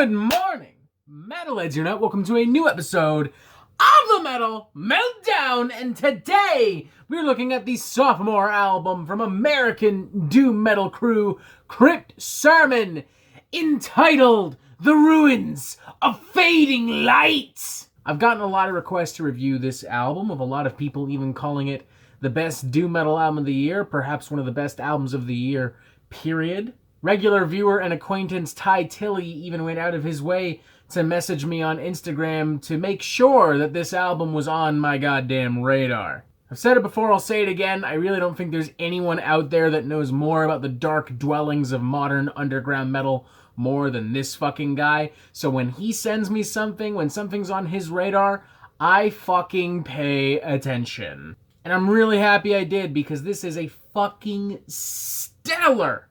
Good morning, Metalheads Unite. Welcome to a new episode of the Metal Meltdown, and today we're looking at the sophomore album from American doom metal crew Crypt Sermon, entitled The Ruins of Fading Light. I've gotten a lot of requests to review this album, with a lot of people even calling it the best doom metal album of the year, perhaps one of the best albums of the year, period. Regular viewer and acquaintance Ty Tilley even went out of his way to message me on Instagram to make sure that this album was on my goddamn radar. I've said it before, I'll say it again, I really don't think there's anyone out there that knows more about the dark dwellings of modern underground metal more than this fucking guy. So when he sends me something, when something's on his radar, I fucking pay attention. And I'm really happy I did, because this is a fucking stellar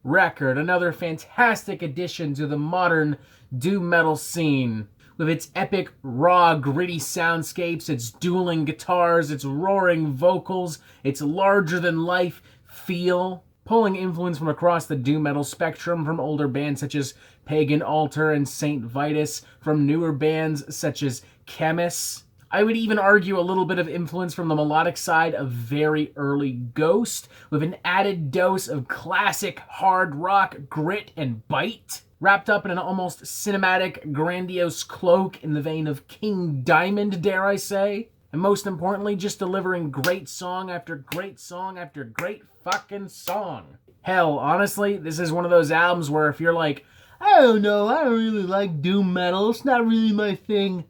record, another fantastic addition to the modern doom metal scene. With its epic, raw, gritty soundscapes, its dueling guitars, its roaring vocals, its larger-than-life feel, pulling influence from across the doom metal spectrum, from older bands such as Pagan Altar and Saint Vitus, from newer bands such as Chemis. I would even argue a little bit of influence from the melodic side of very early Ghost, with an added dose of classic hard rock grit and bite, wrapped up in an almost cinematic, grandiose cloak in the vein of King Diamond, dare I say. And most importantly, just delivering great song after great song after great fucking song. Hell, honestly, this is one of those albums where if you're like, I don't know, I don't really like doom metal, it's not really my thing,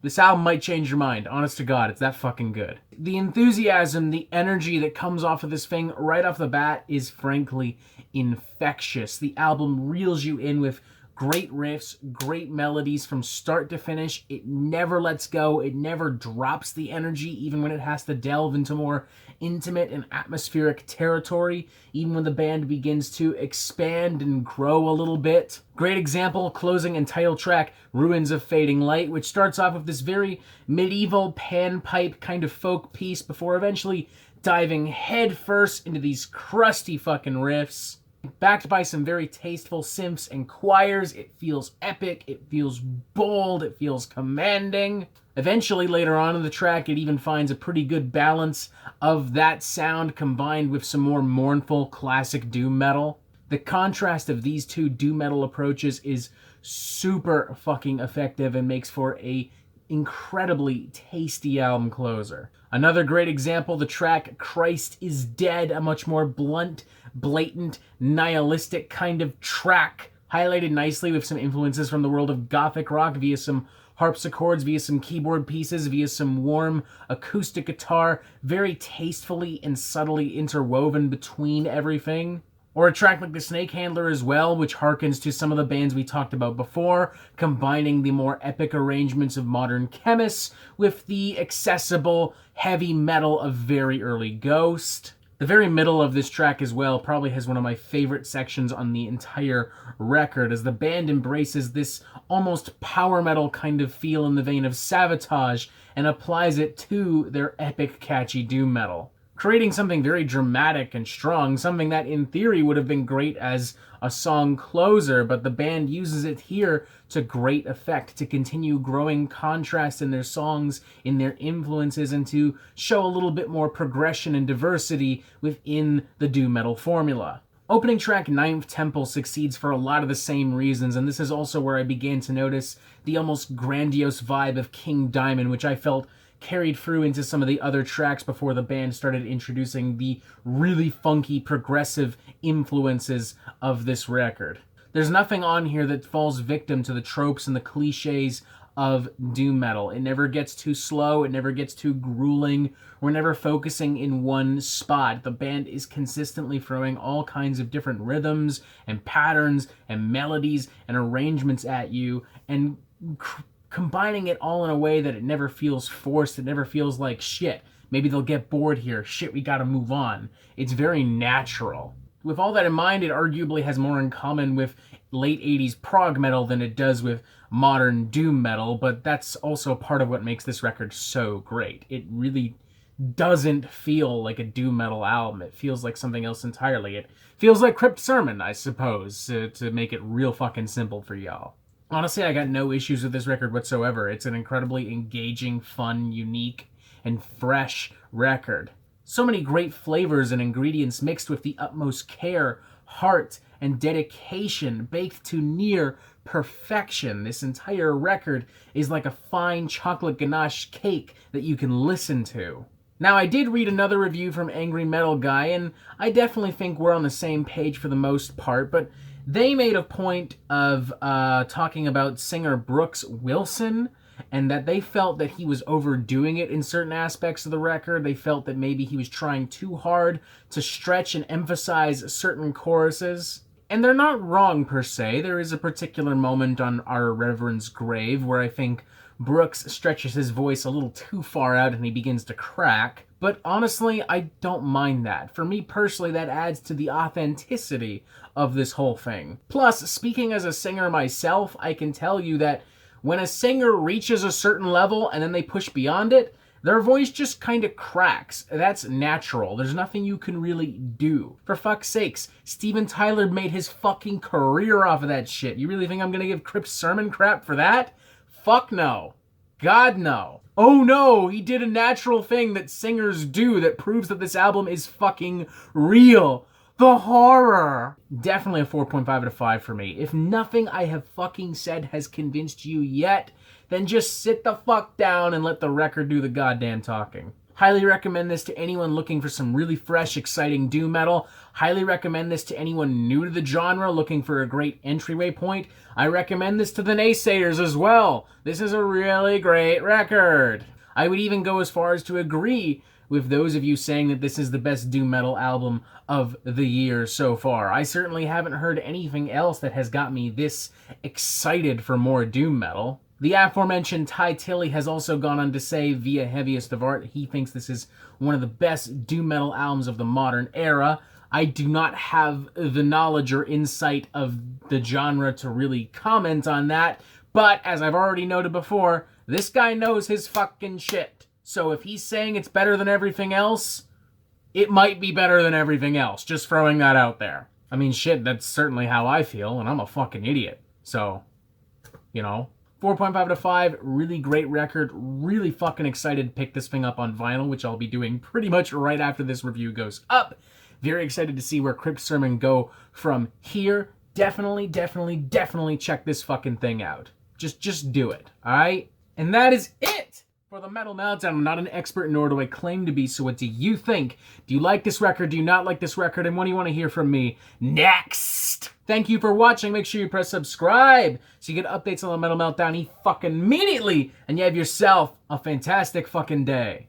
this album might change your mind. Honest to God, it's that fucking good. The enthusiasm, the energy that comes off of this thing right off the bat is frankly infectious. The album reels you in with great riffs, great melodies from start to finish. It never lets go. It never drops the energy, even when it has to delve into more intimate and atmospheric territory, even when the band begins to expand and grow a little bit. Great example, closing and title track, Ruins of Fading Light, which starts off with this very medieval panpipe kind of folk piece before eventually diving headfirst into these crusty fucking riffs. Backed by some very tasteful synths and choirs, it feels epic, it feels bold, it feels commanding. Eventually, later on in the track, it even finds a pretty good balance of that sound combined with some more mournful classic doom metal. The contrast of these two doom metal approaches is super fucking effective and makes for a incredibly tasty album closer. Another great example, the track Christ is Dead, a much more blunt, blatant, nihilistic kind of track, highlighted nicely with some influences from the world of gothic rock via some harpsichords, via some keyboard pieces, via some warm acoustic guitar, very tastefully and subtly interwoven between everything. Or a track like The Snake Handler as well, which harkens to some of the bands we talked about before, combining the more epic arrangements of modern Chemis with the accessible heavy metal of very early Ghost. The very middle of this track as well probably has one of my favorite sections on the entire record, as the band embraces this almost power metal kind of feel in the vein of Sabotage and applies it to their epic catchy doom metal, creating something very dramatic and strong, something that in theory would have been great as a song closer, but the band uses it here to great effect to continue growing contrast in their songs, in their influences, and to show a little bit more progression and diversity within the doom metal formula. Opening track Ninth Temple succeeds for a lot of the same reasons, and this is also where I began to notice the almost grandiose vibe of King Diamond, which I felt carried through into some of the other tracks before the band started introducing the really funky progressive influences of this record. There's nothing on here that falls victim to the tropes and the cliches of doom metal. It never gets too slow, it never gets too grueling, we're never focusing in one spot. The band is consistently throwing all kinds of different rhythms and patterns and melodies and arrangements at you, and combining it all in a way that it never feels forced, it never feels like, shit, maybe they'll get bored here, shit, we gotta move on. It's very natural. With all that in mind, it arguably has more in common with late 80s prog metal than it does with modern doom metal, but that's also part of what makes this record so great. It really doesn't feel like a doom metal album. It feels like something else entirely. It feels like Crypt Sermon, I suppose, to make it real fucking simple for y'all. Honestly, I got no issues with this record whatsoever. It's an incredibly engaging, fun, unique, and fresh record. So many great flavors and ingredients mixed with the utmost care, heart, and dedication, baked to near perfection. This entire record is like a fine chocolate ganache cake that you can listen to. Now, I did read another review from Angry Metal Guy, and I definitely think we're on the same page for the most part, but they made a point of talking about singer Brooks Wilson, and that they felt that he was overdoing it in certain aspects of the record. They felt that maybe he was trying too hard to stretch and emphasize certain choruses. And they're not wrong, per se. There is a particular moment on Our Reverend's grave where I think Brooks stretches his voice a little too far out and he begins to crack. But honestly, I don't mind that. For me personally, that adds to the authenticity of this whole thing. Plus, speaking as a singer myself, I can tell you that when a singer reaches a certain level and then they push beyond it, their voice just kind of cracks. That's natural. There's nothing you can really do. For fuck's sakes, Steven Tyler made his fucking career off of that shit. You really think I'm gonna give Crypt Sermon crap for that? Fuck no. God no. Oh no, he did a natural thing that singers do that proves that this album is fucking real. The horror. Definitely a 4.5 out of 5 for me. If nothing I have fucking said has convinced you yet, then just sit the fuck down and let the record do the goddamn talking. Highly recommend this to anyone looking for some really fresh, exciting doom metal. Highly recommend this to anyone new to the genre looking for a great entryway point. I recommend this to the naysayers as well. This is a really great record. I would even go as far as to agree with those of you saying that this is the best doom metal album of the year so far. I certainly haven't heard anything else that has got me this excited for more doom metal. The aforementioned Ty Tilley has also gone on to say via Heaviest of Art he thinks this is one of the best doom metal albums of the modern era. I do not have the knowledge or insight of the genre to really comment on that, but as I've already noted before, this guy knows his fucking shit. So if he's saying it's better than everything else, it might be better than everything else. Just throwing that out there. I mean, shit, that's certainly how I feel, and I'm a fucking idiot. So, you know, 4.5 out of 5, really great record. Really fucking excited to pick this thing up on vinyl, which I'll be doing pretty much right after this review goes up. Very excited to see where Crypt Sermon go from here. Definitely check this fucking thing out. Just do it, alright? And that is it for the Metal Meltdown. I'm not an expert, nor do I claim to be, so what do you think? Do you like this record? Do you not like this record? And what do you want to hear from me next? Thank you for watching. Make sure you press subscribe so you get updates on the Metal Meltdown fucking immediately, and you have yourself a fantastic fucking day.